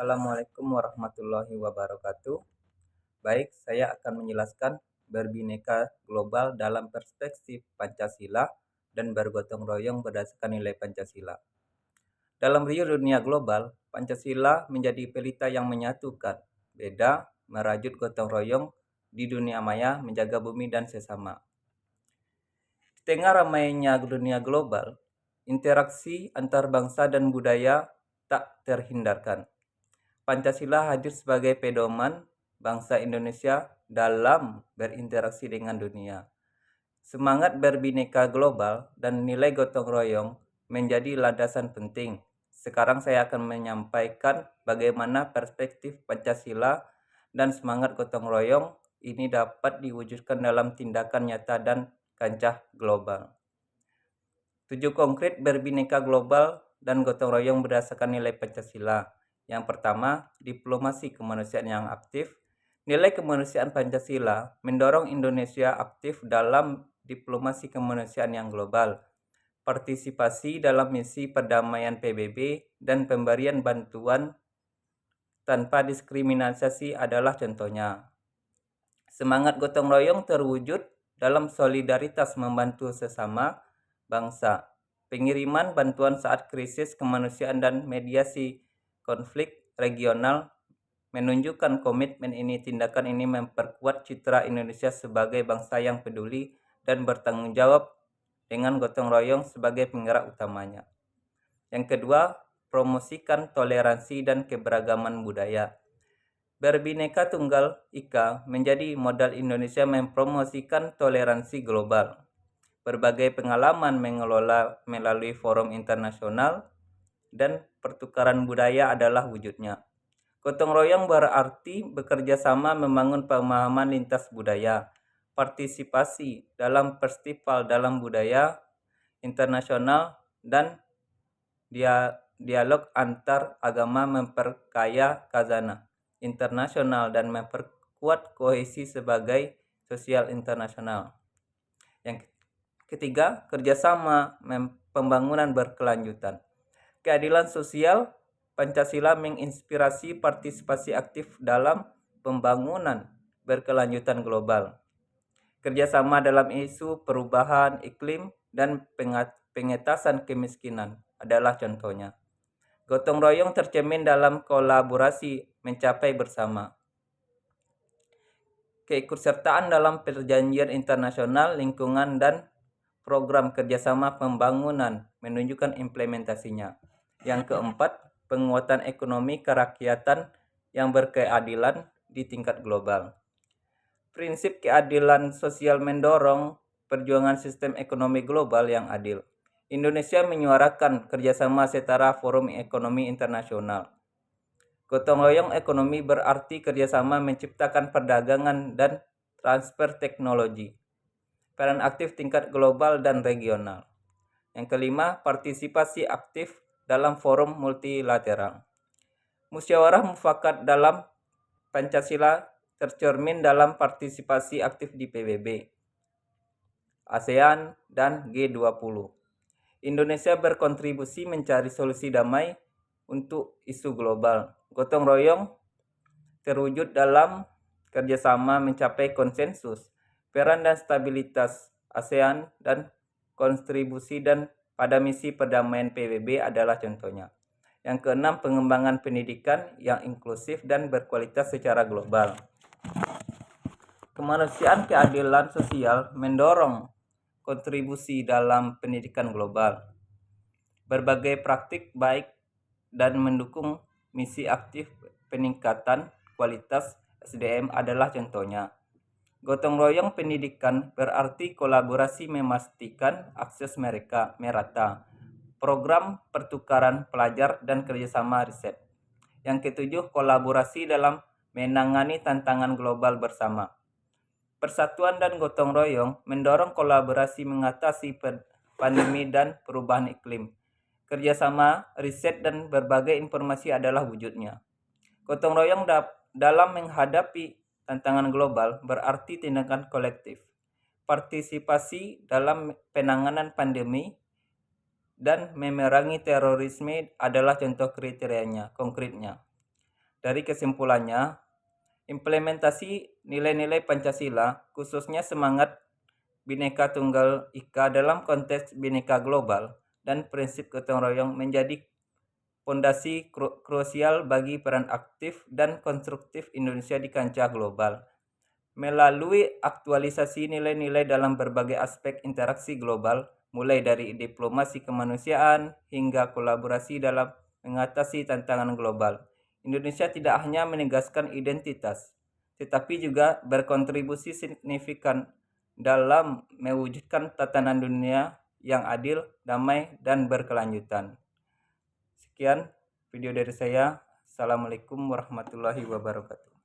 Assalamualaikum warahmatullahi wabarakatuh. Baik, saya akan menjelaskan berbineka global dalam perspektif Pancasila dan bergotong royong berdasarkan nilai Pancasila. Dalam riuh dunia global, Pancasila menjadi pelita yang menyatukan, beda, merajut gotong royong di dunia maya menjaga bumi dan sesama. Di tengah ramainya dunia global, interaksi antar bangsa dan budaya tak terhindarkan. Pancasila hadir sebagai pedoman bangsa Indonesia dalam berinteraksi dengan dunia. Semangat berbineka global dan nilai gotong royong menjadi landasan penting. Sekarang saya akan menyampaikan bagaimana perspektif Pancasila dan semangat gotong royong ini dapat diwujudkan dalam tindakan nyata dan kancah global. Tujuh konkret berbineka global dan gotong royong berdasarkan nilai Pancasila. Yang pertama, diplomasi kemanusiaan yang aktif. Nilai kemanusiaan Pancasila mendorong Indonesia aktif dalam diplomasi kemanusiaan yang global, partisipasi dalam misi perdamaian PBB, dan pemberian bantuan tanpa diskriminasi adalah contohnya. Semangat gotong royong terwujud dalam solidaritas membantu sesama bangsa, pengiriman bantuan saat krisis kemanusiaan dan mediasi konflik regional menunjukkan komitmen ini. Tindakan ini memperkuat citra Indonesia sebagai bangsa yang peduli dan bertanggung jawab dengan gotong royong sebagai penggerak utamanya. Yang kedua, promosikan toleransi dan keberagaman budaya. Berbineka Tunggal Ika menjadi modal Indonesia mempromosikan toleransi global. Berbagai pengalaman mengelola melalui forum internasional dan pertukaran budaya adalah wujudnya. Gotong royong berarti bekerja sama membangun pemahaman lintas budaya, partisipasi dalam festival dalam budaya internasional, dan dialog antar agama memperkaya khazanah internasional dan memperkuat kohesi sebagai sosial internasional. Yang ketiga, kerjasama pembangunan berkelanjutan. Keadilan sosial Pancasila menginspirasi partisipasi aktif dalam pembangunan berkelanjutan global. Kerjasama dalam isu perubahan iklim dan pengentasan kemiskinan adalah contohnya. Gotong royong tercermin dalam kolaborasi mencapai bersama. Keikutsertaan dalam perjanjian internasional lingkungan dan program kerjasama pembangunan menunjukkan implementasinya. Yang keempat, penguatan ekonomi kerakyatan yang berkeadilan di tingkat global. Prinsip keadilan sosial mendorong perjuangan sistem ekonomi global yang adil. Indonesia menyuarakan kerjasama setara forum ekonomi internasional. Gotong royong ekonomi berarti kerjasama menciptakan perdagangan dan transfer teknologi. Peran aktif tingkat global dan regional. Yang kelima, partisipasi aktif dalam forum multilateral. Musyawarah mufakat dalam Pancasila tercermin dalam partisipasi aktif di PBB, ASEAN, dan G20. Indonesia berkontribusi mencari solusi damai untuk isu global. Gotong royong terwujud dalam kerjasama mencapai konsensus, peran dan stabilitas ASEAN, dan kontribusi dan pada misi perdamaian PBB adalah contohnya. Yang keenam, pengembangan pendidikan yang inklusif dan berkualitas secara global. Kemanusiaan keadilan sosial mendorong kontribusi dalam pendidikan global. Berbagai praktik baik dan mendukung misi aktif peningkatan kualitas SDM adalah contohnya. Gotong royong pendidikan berarti kolaborasi memastikan akses mereka merata, program pertukaran pelajar dan kerjasama riset. Yang ketujuh, kolaborasi dalam menangani tantangan global bersama. Persatuan dan gotong royong mendorong kolaborasi mengatasi pandemi dan perubahan iklim. Kerjasama riset dan berbagai informasi adalah wujudnya. Gotong royong dalam menghadapi tantangan global berarti tindakan kolektif. Partisipasi dalam penanganan pandemi dan memerangi terorisme adalah contoh kriterianya, konkretnya. Dari kesimpulannya, implementasi nilai-nilai Pancasila, khususnya semangat Bhinneka Tunggal Ika dalam konteks Bhinneka Global dan prinsip gotong royong menjadi fondasi krusial bagi peran aktif dan konstruktif Indonesia di kancah global. Melalui aktualisasi nilai-nilai dalam berbagai aspek interaksi global, mulai dari diplomasi kemanusiaan hingga kolaborasi dalam mengatasi tantangan global, Indonesia tidak hanya menegaskan identitas, tetapi juga berkontribusi signifikan dalam mewujudkan tatanan dunia yang adil, damai, dan berkelanjutan. Sekian video dari saya. Assalamualaikum warahmatullahi wabarakatuh.